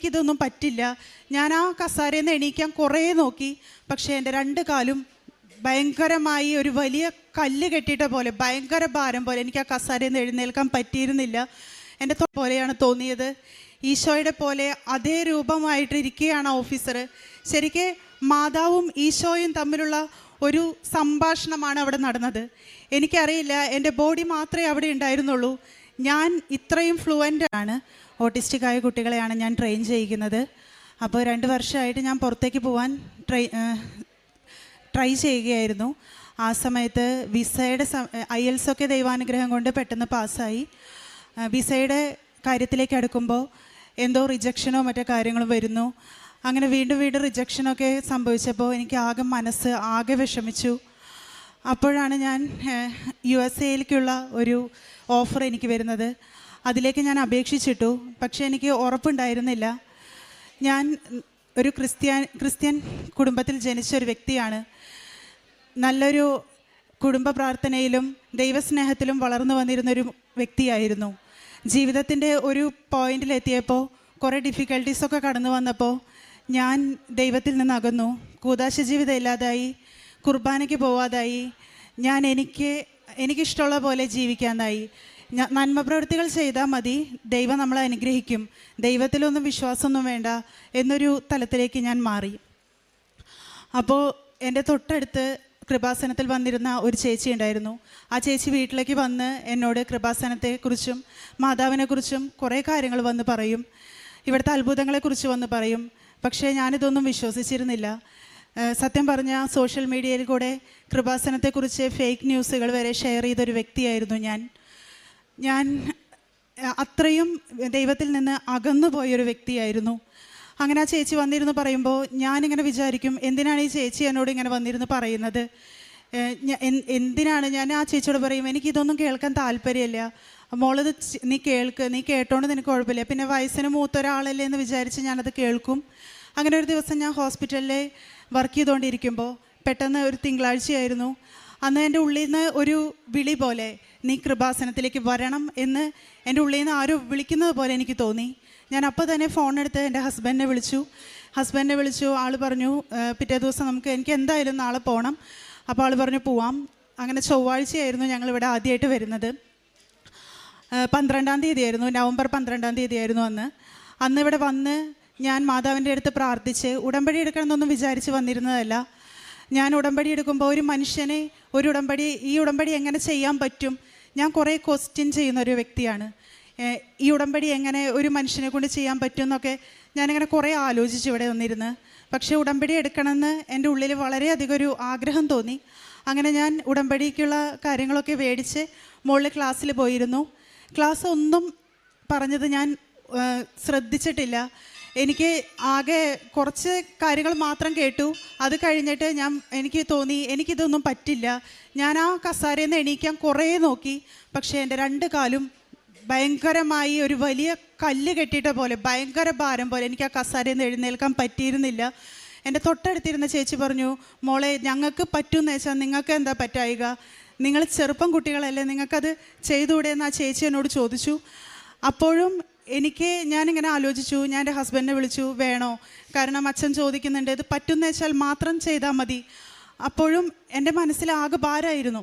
എനിക്കിതൊന്നും പറ്റില്ല, ഞാൻ ആ കസാരയിൽ നിന്ന് എണീക്കാൻ കുറേ നോക്കി, പക്ഷേ എൻ്റെ രണ്ട് കാലും ഭയങ്കരമായി ഒരു വലിയ കല്ല് കെട്ടിയിട്ട പോലെ, ഭയങ്കര ഭാരം പോലെ എനിക്ക് ആ കസാരയിൽ നിന്ന് എഴുന്നേൽക്കാൻ പറ്റിയിരുന്നില്ല. എൻ്റെ പോലെയാണ് തോന്നിയത്. ഈശോയുടെ പോലെ അതേ രൂപമായിട്ടിരിക്കുകയാണ് ഓഫീസർ. ശരിക്കും മാതാവും ഈശോയും തമ്മിലുള്ള ഒരു സംഭാഷണമാണ് അവിടെ നടന്നത്. എനിക്കറിയില്ല, എൻ്റെ ബോഡി മാത്രമേ അവിടെ ഉണ്ടായിരുന്നുള്ളൂ. ഞാൻ ഇത്രയും ഫ്ലുവൻ്റ് ആണ്. ഓട്ടിസ്റ്റിക്കായ കുട്ടികളെയാണ് ഞാൻ ട്രെയിൻ ചെയ്യിക്കുന്നത്. അപ്പോൾ 2 വർഷമായിട്ട് ഞാൻ പുറത്തേക്ക് പോകാൻ ട്രൈ ചെയ്യുകയായിരുന്നു. ആ സമയത്ത് വിസയുടെ IELTS ഒക്കെ ദൈവാനുഗ്രഹം കൊണ്ട് പെട്ടെന്ന് പാസ്സായി. വിസയുടെ കാര്യത്തിലേക്ക് അടുക്കുമ്പോൾ എന്തോ റിജക്ഷനോ മറ്റോ കാര്യങ്ങളും വരുന്നു. അങ്ങനെ വീണ്ടും റിജക്ഷനൊക്കെ സംഭവിച്ചപ്പോൾ എനിക്ക് മനസ്സ് ആകെ വിഷമിച്ചു. അപ്പോഴാണ് ഞാൻ USA ഒരു ഓഫർ എനിക്ക് വരുന്നത്. അതിലേക്ക് ഞാൻ അപേക്ഷിച്ചിട്ടു. പക്ഷേ എനിക്ക് ഉറപ്പുണ്ടായിരുന്നില്ല. ഞാൻ ഒരു ക്രിസ്ത്യൻ കുടുംബത്തിൽ ജനിച്ച ഒരു വ്യക്തിയാണ്. നല്ലൊരു കുടുംബ പ്രാർത്ഥനയിലും ദൈവസ്നേഹത്തിലും വളർന്നു വന്നിരുന്നൊരു വ്യക്തിയായിരുന്നു. ജീവിതത്തിൻ്റെ ഒരു പോയിന്റിലെത്തിയപ്പോൾ കുറേ ഡിഫിക്കൽട്ടീസൊക്കെ കടന്നു വന്നപ്പോൾ ഞാൻ ദൈവത്തിൽ നിന്ന് അകന്നു. കൂദാശ ജീവിതം ഇല്ലാതായി, കുർബാനയ്ക്ക് പോവാതായി, ഞാൻ എനിക്കിഷ്ടമുള്ള പോലെ ജീവിക്കാനായി. നന്മ പ്രവൃത്തികൾ ചെയ്താൽ മതി, ദൈവം നമ്മളെ അനുഗ്രഹിക്കും, ദൈവത്തിലൊന്നും വിശ്വാസമൊന്നും വേണ്ട എന്നൊരു തലത്തിലേക്ക് ഞാൻ മാറി. അപ്പോൾ എൻ്റെ തൊട്ടടുത്ത് കൃപാസനത്തിൽ വന്നിരുന്ന ഒരു ചേച്ചി ഉണ്ടായിരുന്നു. ആ ചേച്ചി വീട്ടിലേക്ക് വന്ന് എന്നോട് കൃപാസനത്തെക്കുറിച്ചും മാതാവിനെക്കുറിച്ചും കുറേ കാര്യങ്ങൾ വന്ന് പറയും, ഇവിടുത്തെ അത്ഭുതങ്ങളെക്കുറിച്ച് വന്ന് പറയും. പക്ഷേ ഞാനിതൊന്നും വിശ്വസിച്ചിരുന്നില്ല. സത്യം പറഞ്ഞാൽ സോഷ്യൽ മീഡിയയിൽ കൂടെ കൃപാസനത്തെക്കുറിച്ച് ഫേക്ക് ന്യൂസുകൾ വരെ ഷെയർ ചെയ്തൊരു വ്യക്തിയായിരുന്നു ഞാൻ അത്രയും ദൈവത്തിൽ നിന്ന് അകന്നു പോയൊരു വ്യക്തിയായിരുന്നു. അങ്ങനെ ആ ചേച്ചി വന്നിരുന്നു പറയുമ്പോൾ ഞാനിങ്ങനെ വിചാരിക്കും, എന്തിനാണ് ഈ ചേച്ചി എന്നോട് ഇങ്ങനെ വന്നിരുന്ന് പറയുന്നത്, എന്തിനാണ്. ഞാൻ ആ ചേച്ചിയോട് പറയും, എനിക്കിതൊന്നും കേൾക്കാൻ താല്പര്യമില്ല, മോളത് നീ കേട്ടോണ്ട് നിനക്ക് കുഴപ്പമില്ല, പിന്നെ വയസ്സിന് മൂത്ത ഒരാളല്ലേ എന്ന് വിചാരിച്ച് ഞാനത് കേൾക്കും. അങ്ങനെ ഒരു ദിവസം ഞാൻ ഹോസ്പിറ്റലിൽ വർക്ക് ചെയ്തുകൊണ്ടിരിക്കുമ്പോൾ പെട്ടെന്ന് ഒരു തിങ്കളാഴ്ചയായിരുന്നു. അന്ന് എൻ്റെ ഉള്ളിൽ നിന്ന് ഒരു വിളി പോലെ, നീ കൃപാസനത്തിലേക്ക് വരണം എന്ന് എൻ്റെ ഉള്ളിൽ നിന്ന് ആരോ വിളിക്കുന്നത് പോലെ എനിക്ക് തോന്നി. ഞാൻ അപ്പോൾ തന്നെ ഫോണെടുത്ത് എൻ്റെ ഹസ്ബൻഡിനെ വിളിച്ചു. ആൾ പറഞ്ഞു പിറ്റേ ദിവസം എനിക്ക് എന്തായാലും നാളെ പോകണം. അപ്പോൾ ആൾ പറഞ്ഞു പോവാം. അങ്ങനെ ചൊവ്വാഴ്ചയായിരുന്നു ഞങ്ങളിവിടെ ആദ്യമായിട്ട് വരുന്നത്. 12-ാം തീയതിയായിരുന്നു, നവംബർ 12-ാം തീയതിയായിരുന്നു അന്ന് ഇവിടെ വന്ന് ഞാൻ മാതാവിൻ്റെ അടുത്ത് പ്രാർത്ഥിച്ച് ഉടമ്പടി എടുക്കണമെന്നൊന്നും വിചാരിച്ച് വന്നിരുന്നതല്ല. ഞാൻ ഉടമ്പടി എടുക്കുമ്പോൾ ഒരു മനുഷ്യനെ ഈ ഉടമ്പടി എങ്ങനെ ചെയ്യാൻ പറ്റും, ഞാൻ കുറേ ക്വസ്റ്റ്യൻ ചെയ്യുന്നൊരു വ്യക്തിയാണ്. ഈ ഉടമ്പടി എങ്ങനെ ഒരു മനുഷ്യനെ കൊണ്ട് ചെയ്യാൻ പറ്റും എന്നൊക്കെ ഞാനിങ്ങനെ കുറേ ആലോചിച്ചു ഇവിടെ വന്നിരുന്ന്. പക്ഷേ ഉടമ്പടി എടുക്കണമെന്ന് എൻ്റെ ഉള്ളിൽ വളരെയധികം ഒരു ആഗ്രഹം തോന്നി. അങ്ങനെ ഞാൻ ഉടമ്പടിക്കുള്ള കാര്യങ്ങളൊക്കെ മേടിച്ച് മുകളിൽ ക്ലാസ്സിൽ പോയിരുന്നു. ക്ലാസ് ഒന്നും പറഞ്ഞത് ഞാൻ ശ്രദ്ധിച്ചിട്ടില്ല. എനിക്ക് ആകെ കുറച്ച് കാര്യങ്ങൾ മാത്രം കേട്ടു. അത് കഴിഞ്ഞിട്ട് എനിക്ക് തോന്നി എനിക്കിതൊന്നും പറ്റില്ല, ഞാൻ ആ കസാരയിൽ നിന്ന് എണീക്കാൻ കുറേ നോക്കി, പക്ഷേ എൻ്റെ രണ്ട് കാലും ഭയങ്കരമായി ഒരു വലിയ കല്ല് കെട്ടിയിട്ട പോലെ, ഭയങ്കര ഭാരം പോലെ എനിക്ക് ആ കസാരയിൽ നിന്ന് എഴുന്നേൽക്കാൻ പറ്റിയിരുന്നില്ല. എൻ്റെ തൊട്ടടുത്തിരുന്ന ചേച്ചി പറഞ്ഞു, മോളെ ഞങ്ങൾക്ക് പറ്റുമെന്ന് വെച്ചാൽ നിങ്ങൾക്ക് എന്താ പറ്റായിക, നിങ്ങൾ ചെറുപ്പം കുട്ടികളല്ലേ, നിങ്ങൾക്കത് ചെയ്തുകൂടെ എന്ന് ആ ചേച്ചി എന്നോട് ചോദിച്ചു. അപ്പോഴും ഞാനിങ്ങനെ ആലോചിച്ചു. ഞാൻ എൻ്റെ ഹസ്ബൻഡിനെ വിളിച്ചു, വേണോ, കാരണം അച്ഛൻ ചോദിക്കുന്നുണ്ട്, ഇത് പറ്റുമെന്ന് വെച്ചാൽ മാത്രം ചെയ്താൽ മതി. അപ്പോഴും എൻ്റെ മനസ്സിലാകെ ഭാരമായിരുന്നു,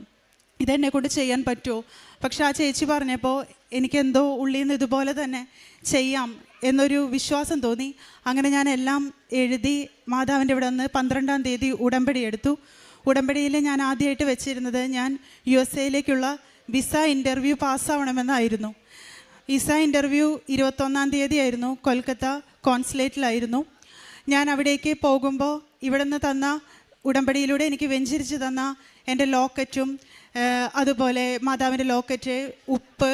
ഇതെന്നെ കൊണ്ട് ചെയ്യാൻ പറ്റുമോ. പക്ഷെ ആ ചേച്ചി പറഞ്ഞപ്പോൾ എനിക്കെന്തോ ഉള്ളിൽ നിന്ന് ഇതുപോലെ തന്നെ ചെയ്യാം എന്നൊരു വിശ്വാസം തോന്നി. അങ്ങനെ ഞാൻ എല്ലാം എഴുതി മാതാവിൻ്റെ ഇവിടെ വന്ന് 12-ാം തീയതി ഉടമ്പടി എടുത്തു. ഉടമ്പടിയിൽ ഞാൻ ആദ്യമായിട്ട് വെച്ചിരുന്നത് ഞാൻ USA വിസ ഇൻ്റർവ്യൂ പാസ്സാവണമെന്നായിരുന്നു. വിസ ഇൻ്റർവ്യൂ 21-ാം തീയതി ആയിരുന്നു. കൊൽക്കത്ത കോൺസുലേറ്റിലായിരുന്നു. ഞാൻ അവിടേക്ക് പോകുമ്പോൾ ഇവിടെ നിന്ന് തന്ന ഉടമ്പടിയിലൂടെ എനിക്ക് വെഞ്ചരിച്ച് തന്ന എൻ്റെ ലോക്കറ്റും അതുപോലെ മാതാവിൻ്റെ ലോക്കറ്റ്, ഉപ്പ്,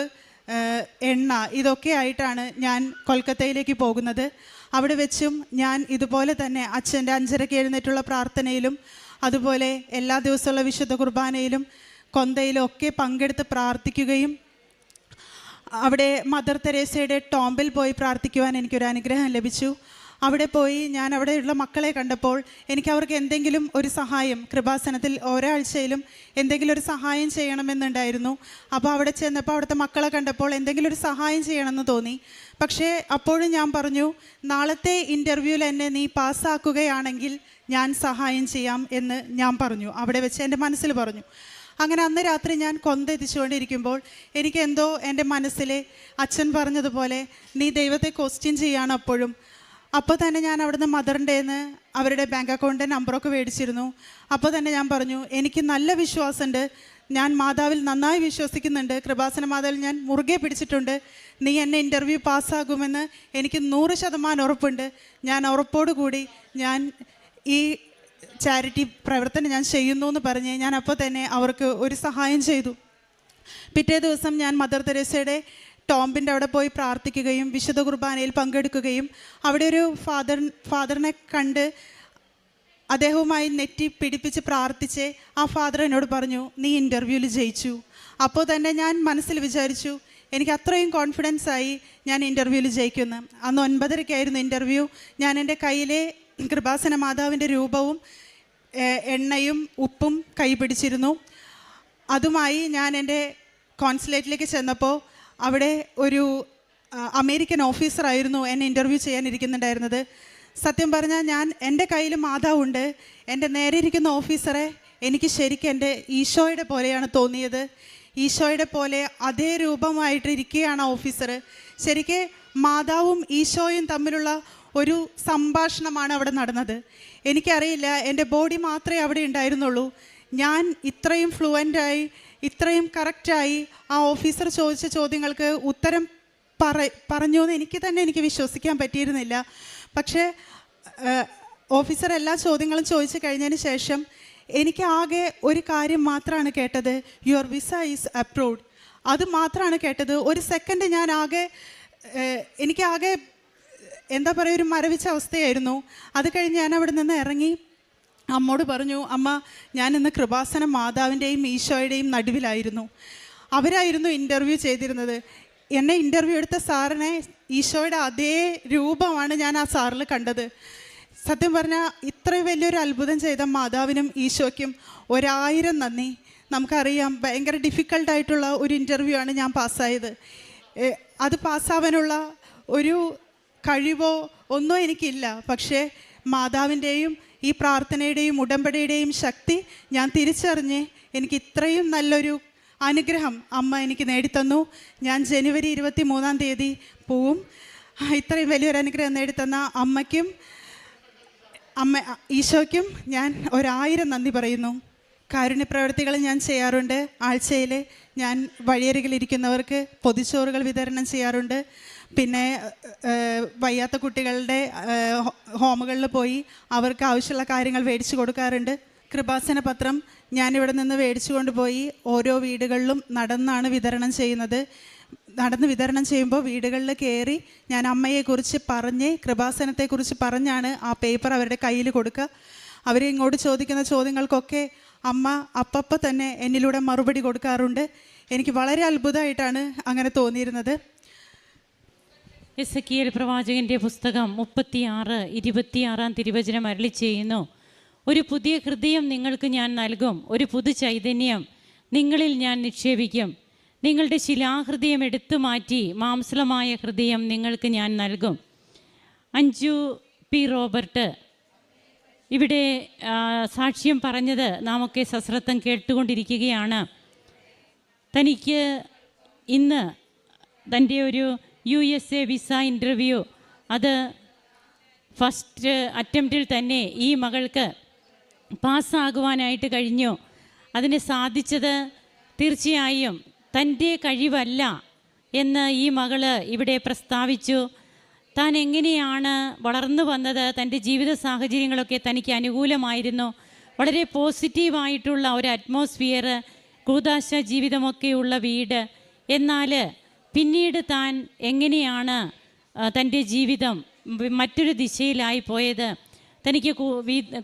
എണ്ണ, ഇതൊക്കെ ആയിട്ടാണ് ഞാൻ കൊൽക്കത്തയിലേക്ക് പോകുന്നത്. അവിടെ വെച്ചും ഞാൻ ഇതുപോലെ തന്നെ അച്ഛൻ്റെ 5:30 എഴുന്നേറ്റുള്ള പ്രാർത്ഥനയിലും അതുപോലെ എല്ലാ ദിവസമുള്ള വിശുദ്ധ കുർബാനയിലും കൊന്തയിലും ഒക്കെ പങ്കെടുത്ത് പ്രാർത്ഥിക്കുകയും അവിടെ മദർ തെരേസയുടെ ടോംബിൽ പോയി പ്രാർത്ഥിക്കുവാൻ എനിക്കൊരു അനുഗ്രഹം ലഭിച്ചു. അവിടെ പോയി ഞാൻ അവിടെയുള്ള മക്കളെ കണ്ടപ്പോൾ എനിക്ക് അവർക്ക് എന്തെങ്കിലും ഒരു സഹായം, കൃപാസനത്തിൽ ഓരോ ആഴ്ചയിലും എന്തെങ്കിലും ഒരു സഹായം ചെയ്യണമെന്നുണ്ടായിരുന്നു. അപ്പോൾ അവിടെ ചെന്നപ്പോൾ അവിടുത്തെ മക്കളെ കണ്ടപ്പോൾ എന്തെങ്കിലും ഒരു സഹായം ചെയ്യണമെന്ന് തോന്നി. പക്ഷേ അപ്പോഴും ഞാൻ പറഞ്ഞു, നാളത്തെ ഇൻ്റർവ്യൂവിൽ എന്നെ നീ പാസ്സാക്കുകയാണെങ്കിൽ ഞാൻ സഹായം ചെയ്യാം എന്ന് ഞാൻ പറഞ്ഞു. അവിടെ വെച്ച് എൻ്റെ മനസ്സിൽ പറഞ്ഞു. അങ്ങനെ അന്ന് രാത്രി ഞാൻ കൊന്തെത്തിച്ചുകൊണ്ടിരിക്കുമ്പോൾ എനിക്ക് എന്തോ എൻ്റെ മനസ്സിൽ അച്ഛൻ പറഞ്ഞതുപോലെ നീ ദൈവത്തെ ക്വസ്റ്റ്യൻ ചെയ്യാണ് അപ്പോഴും. അപ്പോൾ തന്നെ ഞാൻ അവിടുന്ന് മദറിൻ്റെ നിന്ന് അവരുടെ ബാങ്ക് അക്കൗണ്ടിൻ്റെ നമ്പറൊക്കെ മേടിച്ചിരുന്നു. അപ്പോൾ തന്നെ ഞാൻ പറഞ്ഞു, എനിക്ക് നല്ല വിശ്വാസമുണ്ട്, ഞാൻ മാതാവിൽ നന്നായി വിശ്വസിക്കുന്നുണ്ട്, കൃപാസന മാതാവിൽ ഞാൻ മുറുകെ പിടിച്ചിട്ടുണ്ട്, നീ എന്നെ ഇൻ്റർവ്യൂ പാസ്സാകുമെന്ന് എനിക്ക് 100% ഉറപ്പുണ്ട്. ഞാൻ ഉറപ്പോടുകൂടി ഞാൻ ഈ ചാരിറ്റി പ്രവർത്തനം ഞാൻ ചെയ്യുന്നു എന്ന് പറഞ്ഞ് ഞാൻ അപ്പോൾ തന്നെ അവർക്ക് ഒരു സഹായം ചെയ്തു. പിറ്റേ ദിവസം ഞാൻ മദർ തെരേസയുടെ ടോംബിൻ്റെ അവിടെ പോയി പ്രാർത്ഥിക്കുകയും വിശുദ്ധ കുർബാനയിൽ പങ്കെടുക്കുകയും അവിടെ ഒരു ഫാദറിനെ കണ്ട് അദ്ദേഹവുമായി നെറ്റി പിടിപ്പിച്ച് പ്രാർത്ഥിച്ച് ആ ഫാദർ എന്നോട് പറഞ്ഞു, നീ ഇൻ്റർവ്യൂവിൽ ജയിച്ചു. അപ്പോൾ തന്നെ ഞാൻ മനസ്സിൽ വിചാരിച്ചു, എനിക്ക് അത്രയും കോൺഫിഡൻസ് ആയി ഞാൻ ഇൻ്റർവ്യൂവിൽ ജയിക്കുമെന്ന്. അന്ന് 9:30-ക്കായിരുന്നു ഇൻ്റർവ്യൂ. ഞാൻ എൻ്റെ കയ്യിലെ കൃപാസന മാതാവിൻ്റെ രൂപവും എണ്ണയും ഉപ്പും കൈ പിടിച്ചിരുന്നു. അതുമായി ഞാൻ എൻ്റെ കോൺസുലേറ്റിലേക്ക് ചെന്നപ്പോൾ അവിടെ ഒരു അമേരിക്കൻ ഓഫീസറായിരുന്നു എന്നെ ഇൻ്റർവ്യൂ ചെയ്യാനിരിക്കുന്നുണ്ടായിരുന്നത്. സത്യം പറഞ്ഞാൽ എൻ്റെ കയ്യിൽ മാതാവുണ്ട്. എൻ്റെ നേരെ ഇരിക്കുന്ന ഓഫീസറെ എനിക്ക് ശരിക്കും എൻ്റെ ഈശോയുടെ പോലെയാണ് തോന്നിയത്. ഈശോയുടെ പോലെ അതേ രൂപമായിട്ട് ഇരിക്കുകയാണ് ആ ഓഫീസർ. ശരിക്കും മാതാവും ഈശോയും തമ്മിലുള്ള ഒരു സംഭാഷണമാണ് അവിടെ നടന്നത്. എനിക്കറിയില്ല, എൻ്റെ ബോഡി മാത്രമേ അവിടെ ഉണ്ടായിരുന്നുള്ളൂ. ഞാൻ ഇത്രയും ഫ്ലുവൻ്റായി, ഇത്രയും കറക്റ്റായി ആ ഓഫീസർ ചോദിച്ച ചോദ്യങ്ങൾക്ക് ഉത്തരം പറഞ്ഞു എന്ന് എനിക്ക് വിശ്വസിക്കാൻ പറ്റിയിരുന്നില്ല. പക്ഷേ ഓഫീസർ എല്ലാ ചോദ്യങ്ങളും ചോദിച്ചു കഴിഞ്ഞതിന് ശേഷം എനിക്ക് ആകെ ഒരു കാര്യം മാത്രമാണ് കേട്ടത്, യുവർ വിസ ഈസ് അപ്രൂവ്ഡ്. അത് മാത്രമാണ് കേട്ടത്. ഒരു സെക്കൻഡ് എനിക്കാകെ എന്താ പറയുക, ഒരു മരവിച്ച അവസ്ഥയായിരുന്നു. അത് കഴിഞ്ഞ് ഞാൻ അവിടെ നിന്ന് ഇറങ്ങി അമ്മോട് പറഞ്ഞു, അമ്മ ഞാൻ ഇന്ന് കൃപാസന മാതാവിൻ്റെയും ഈശോയുടെയും നടുവിലായിരുന്നു. അവരായിരുന്നു ഇൻ്റർവ്യൂ ചെയ്തിരുന്നത്. എന്നെ ഇൻ്റർവ്യൂ എടുത്ത സാറിനെ ഈശോയുടെ അതേ രൂപമാണ് ഞാൻ ആ സാറിൽ കണ്ടത്. സത്യം പറഞ്ഞാൽ ഇത്രയും വലിയൊരു അത്ഭുതം ചെയ്ത മാതാവിനും ഈശോയ്ക്കും 1000 നന്ദി. നമുക്കറിയാം, ഭയങ്കര ഡിഫിക്കൽട്ടായിട്ടുള്ള ഒരു ഇൻ്റർവ്യൂ ആണ് ഞാൻ പാസ്സായത്. അത് പാസ്സാവാനുള്ള ഒരു കഴിവോ ഒന്നും എനിക്കില്ല. പക്ഷേ മാതാവിൻ്റെയും ഈ പ്രാർത്ഥനയുടെയും ഉടമ്പടിയുടെയും ശക്തി ഞാൻ തിരിച്ചറിഞ്ഞ് എനിക്ക് ഇത്രയും നല്ലൊരു അനുഗ്രഹം അമ്മ എനിക്ക് നേടിത്തന്നു. ഞാൻ ജനുവരി 23 പോവും. ഇത്രയും വലിയൊരു അനുഗ്രഹം നേടിത്തന്ന അമ്മയ്ക്കും ഈശോയ്ക്കും ഞാൻ 1000 നന്ദി പറയുന്നു. കാരുണ്യ പ്രവർത്തികൾ ഞാൻ ചെയ്യാറുണ്ട്. ആഴ്ചയിൽ ഞാൻ വഴിയരികിലിരിക്കുന്നവർക്ക് പൊതിച്ചോറുകൾ വിതരണം ചെയ്യാറുണ്ട്. പിന്നെ വയ്യാത്ത കുട്ടികളുടെ ഹോമുകളിൽ പോയി അവർക്ക് ആവശ്യമുള്ള കാര്യങ്ങൾ മേടിച്ചു കൊടുക്കാറുണ്ട്. കൃപാസന പത്രം ഞാനിവിടെ നിന്ന് മേടിച്ചു കൊണ്ടുപോയി ഓരോ വീടുകളിലും നടന്നാണ് വിതരണം ചെയ്യുന്നത്. നടന്ന് വിതരണം ചെയ്യുമ്പോൾ വീടുകളിൽ കയറി ഞാൻ അമ്മയെക്കുറിച്ച് പറഞ്ഞ് കൃപാസനത്തെക്കുറിച്ച് പറഞ്ഞാണ് ആ പേപ്പർ അവരുടെ കയ്യിൽ കൊടുക്കുക. അവർ ഇങ്ങോട്ട് ചോദിക്കുന്ന ചോദ്യങ്ങൾക്കൊക്കെ അമ്മ അപ്പം തന്നെ എന്നിലൂടെ മറുപടി കൊടുക്കാറുണ്ട്. എനിക്ക് വളരെ അത്ഭുതമായിട്ടാണ് അങ്ങനെ തോന്നിയിരുന്നത്. എസെക്കിയേൽ പ്രവാചകൻ്റെ പുസ്തകം 36:26 തിരുവചനം അരുളി ചെയ്യുന്നു, ഒരു പുതിയ ഹൃദയം നിങ്ങൾക്ക് ഞാൻ നൽകും, ഒരു പുതു ചൈതന്യം നിങ്ങളിൽ ഞാൻ നിക്ഷേപിക്കും. നിങ്ങളുടെ ശിലാഹൃദയം എടുത്തു മാറ്റി മാംസളമായ ഹൃദയം നിങ്ങൾക്ക് ഞാൻ നൽകും. അഞ്ജു പി റോബർട്ട് ഇവിടെ സാക്ഷ്യം പറഞ്ഞത് നാമൊക്കെ സശ്രദ്ധം കേട്ടുകൊണ്ടിരിക്കുകയാണ്. തനിക്ക് ഇന്ന് തൻ്റെ ഒരു USA വിസ ഇൻ്റർവ്യൂ അത് ഫസ്റ്റ് അറ്റംപ്റ്റിൽ തന്നെ ഈ മകൾക്ക് പാസ്സാകുവാനായിട്ട് കഴിഞ്ഞു. അതിന് സാധിച്ചത് തീർച്ചയായും തൻ്റെ കഴിവല്ല എന്ന് ഈ മകള് ഇവിടെ പ്രസ്താവിച്ചു. താൻ എങ്ങനെയാണ് വളർന്നു വന്നത്, തൻ്റെ ജീവിത സാഹചര്യങ്ങളൊക്കെ തനിക്ക് അനുകൂലമായിരുന്നു, വളരെ പോസിറ്റീവായിട്ടുള്ള ഒരു അറ്റ്മോസ്ഫിയർ, കൂദാശ ജീവിതമൊക്കെയുള്ള വീട്. എന്നാൽ പിന്നീട് താൻ എങ്ങനെയാണ് തൻ്റെ ജീവിതം മറ്റൊരു ദിശയിലായി പോയത്, തനിക്ക്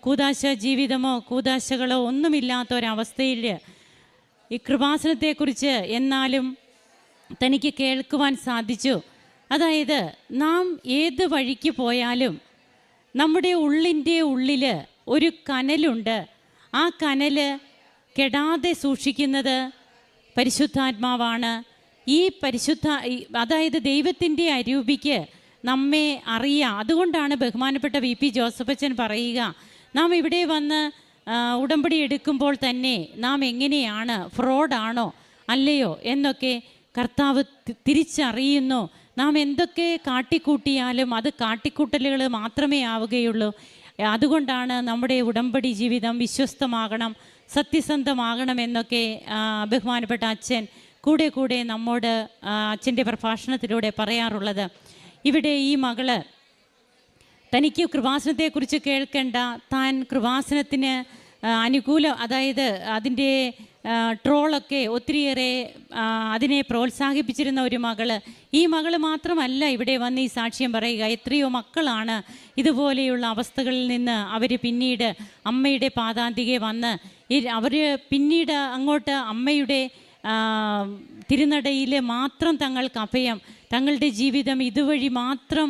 കൂദാശ ജീവിതമോ കൂദാശകളോ ഒന്നുമില്ലാത്ത ഒരവസ്ഥയിൽ ഈ കൃപാസനത്തെക്കുറിച്ച് എന്നാലും തനിക്ക് കേൾക്കുവാൻ സാധിച്ചു. അതായത് നാം ഏത് വഴിക്ക് പോയാലും നമ്മുടെ ഉള്ളിൻ്റെ ഉള്ളിൽ ഒരു കനലുണ്ട്. ആ കനല് കെടാതെ സൂക്ഷിക്കുന്നത് പരിശുദ്ധാത്മാവാണ്. അതായത് ദൈവത്തിൻ്റെ അരൂപിക്ക് നമ്മെ അറിയാം. അതുകൊണ്ടാണ് ബഹുമാനപ്പെട്ട VP ജോസഫച്ചൻ പറയുക, നാം ഇവിടെ വന്ന് ഉടമ്പടി എടുക്കുമ്പോൾ തന്നെ നാം എങ്ങനെയാണ്, ഫ്രോഡാണോ അല്ലയോ എന്നൊക്കെ കർത്താവ് തിരിച്ചറിയുന്നു. നാം എന്തൊക്കെ കാട്ടിക്കൂട്ടിയാലും അത് കാട്ടിക്കൂട്ടലുകൾ മാത്രമേ ആവുകയുള്ളൂ. അതുകൊണ്ടാണ് നമ്മുടെ ഉടമ്പടി ജീവിതം വിശ്വസ്തമാകണം, സത്യസന്ധമാകണം എന്നൊക്കെ ബഹുമാനപ്പെട്ട അച്ഛൻ കൂടെ കൂടെ നമ്മോട് അച്ഛൻ്റെ പ്രഭാഷണത്തിലൂടെ പറയാറുള്ളത്. ഇവിടെ ഈ മകള് തനിക്ക് കൃപാസനത്തെക്കുറിച്ച് കേൾക്കേണ്ട, താൻ കൃപാസനത്തിന് അതായത് അതിൻ്റെ ട്രോളൊക്കെ ഒത്തിരിയേറെ അതിനെ പ്രോത്സാഹിപ്പിച്ചിരുന്ന ഒരു മകള്. ഈ മകള് മാത്രമല്ല ഇവിടെ വന്ന് ഈ സാക്ഷ്യം പറയുക. എത്രയോ മക്കളാണ് ഇതുപോലെയുള്ള അവസ്ഥകളിൽ നിന്ന് അവർ പിന്നീട് അമ്മയുടെ പാദാന്തികെ വന്ന് അവർ പിന്നീട് അങ്ങോട്ട് അമ്മയുടെ തിരുനടയിൽ മാത്രം തങ്ങൾക്ക് അഭയം, തങ്ങളുടെ ജീവിതം ഇതുവഴി മാത്രം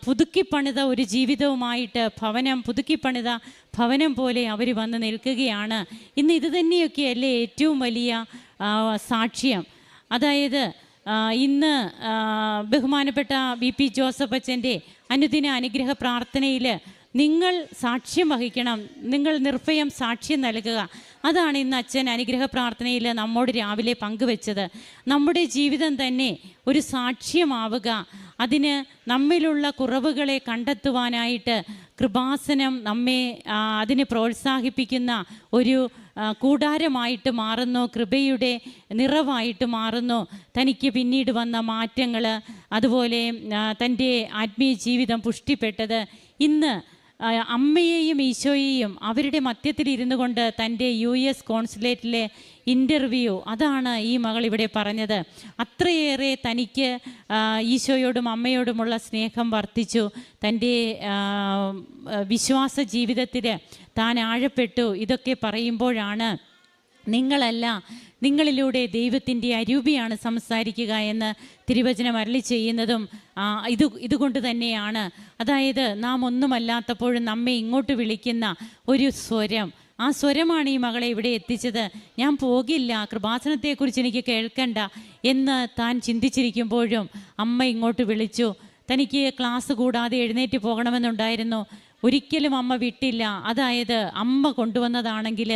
പുതുക്കിപ്പണിത ഒരു ജീവിതവുമായിട്ട് പുതുക്കിപ്പണിത ഭവനം പോലെ അവർ വന്ന് നിൽക്കുകയാണ്. ഇന്ന് ഇത് തന്നെയൊക്കെയല്ലേ ഏറ്റവും വലിയ സാക്ഷ്യം. അതായത് ഇന്ന് ബഹുമാനപ്പെട്ട VP ജോസഫ് അച്ഛൻ്റെ അനുദിന അനുഗ്രഹ പ്രാർത്ഥനയിൽ നിങ്ങൾ സാക്ഷ്യം വഹിക്കണം, നിങ്ങൾ നിർഭയം സാക്ഷ്യം നൽകുക. അതാണ് ഇന്ന് അച്ഛൻ അനുഗ്രഹ പ്രാർത്ഥനയിൽ നമ്മോട് രാവിലെ പങ്കുവെച്ചത്. നമ്മുടെ ജീവിതം തന്നെ ഒരു സാക്ഷ്യമാവുക. അതിന് നമ്മിലുള്ള കുറവുകളെ കണ്ടെത്തുവാനായിട്ട് കൃപാസനം നമ്മെ അതിന് പ്രോത്സാഹിപ്പിക്കുന്ന ഒരു കൂടാരമായിട്ട് മാറുന്നു, കൃപയുടെ നിറവായിട്ട് മാറുന്നു. തനിക്ക് പിന്നീട് വന്ന മാറ്റങ്ങൾ, അതുപോലെ തൻ്റെ ആത്മീയ ജീവിതം പുഷ്ടിപ്പെട്ടത്, ഇന്ന് അമ്മയെയും ഈശോയെയും അവരുടെ മധ്യത്തിൽ ഇരുന്നു കൊണ്ട് തൻ്റെ US കോൺസുലേറ്റിലെ ഇൻ്റർവ്യൂ, അതാണ് ഈ മകൾ ഇവിടെ പറഞ്ഞത്. അത്രയേറെ തനിക്ക് ഈശോയോടും അമ്മയോടുമുള്ള സ്നേഹം വർദ്ധിച്ചു. തൻ്റെ വിശ്വാസ ജീവിതത്തിൽ താൻ ആഴപ്പെട്ടു. ഇതൊക്കെ പറയുമ്പോഴാണ് നിങ്ങളല്ല, നിങ്ങളിലൂടെ ദൈവത്തിൻ്റെ അരൂപിയാണ് സംസാരിക്കുക എന്ന് തിരുവചനം അരുളി ചെയ്യുന്നതും ഇതുകൊണ്ട് തന്നെയാണ്. അതായത് നാം ഒന്നുമല്ലാത്തപ്പോഴും നമ്മെ ഇങ്ങോട്ട് വിളിക്കുന്ന ഒരു സ്വരം, ആ സ്വരമാണ് ഈ മകളെ ഇവിടെ എത്തിച്ചത്. ഞാൻ പോകില്ല, കൃപാസനത്തെക്കുറിച്ച് എനിക്ക് കേൾക്കണ്ട എന്ന് താൻ ചിന്തിച്ചിരിക്കുമ്പോഴും അമ്മ ഇങ്ങോട്ട് വിളിച്ചു. തനിക്ക് ക്ലാസ് കൂടാതെ എഴുന്നേറ്റ് പോകണമെന്നുണ്ടായിരുന്നു. ഒരിക്കലും അമ്മ വിട്ടില്ല. അതായത് അമ്മ കൊണ്ടുവന്നതാണെങ്കിൽ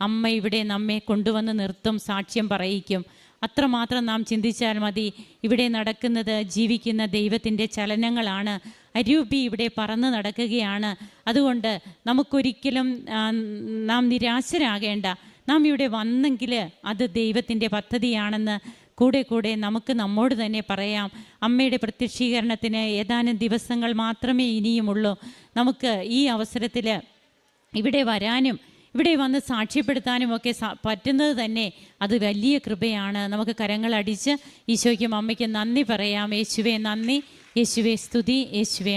അമ്മ ഇവിടെ നമ്മെ കൊണ്ടുവന്ന് നിർത്തും, സാക്ഷ്യം പറയിക്കും. അത്രമാത്രം നാം ചിന്തിച്ചാൽ മതി. ഇവിടെ നടക്കുന്നത് ജീവിക്കുന്ന ദൈവത്തിൻ്റെ ചലനങ്ങളാണ്. അരൂപി ഇവിടെ പറന്ന് നടക്കുകയാണ്. അതുകൊണ്ട് നമുക്കൊരിക്കലും നാം നിരാശരാകേണ്ട. നാം ഇവിടെ വന്നെങ്കിൽ അത് ദൈവത്തിൻ്റെ പദ്ധതിയാണെന്ന് കൂടെ കൂടെ നമുക്ക് നമ്മോട് തന്നെ പറയാം. അമ്മയുടെ പ്രത്യക്ഷീകരണത്തിന് ഏതാനും ദിവസങ്ങൾ മാത്രമേ ഇനിയുമുള്ളൂ. നമുക്ക് ഈ അവസരത്തിൽ ഇവിടെ വരാനും ഇവിടെ വന്ന് സാക്ഷ്യപ്പെടുത്താനും ഒക്കെ പറ്റുന്നത് തന്നെ അത് വലിയ കൃപയാണ്. നമുക്ക് കരങ്ങളടിച്ച് ഈശോയ്ക്കും അമ്മയ്ക്കും നന്ദി പറയാം. യേശുവേ നന്ദി, യേശുവേ സ്തുതി, യേശുവേ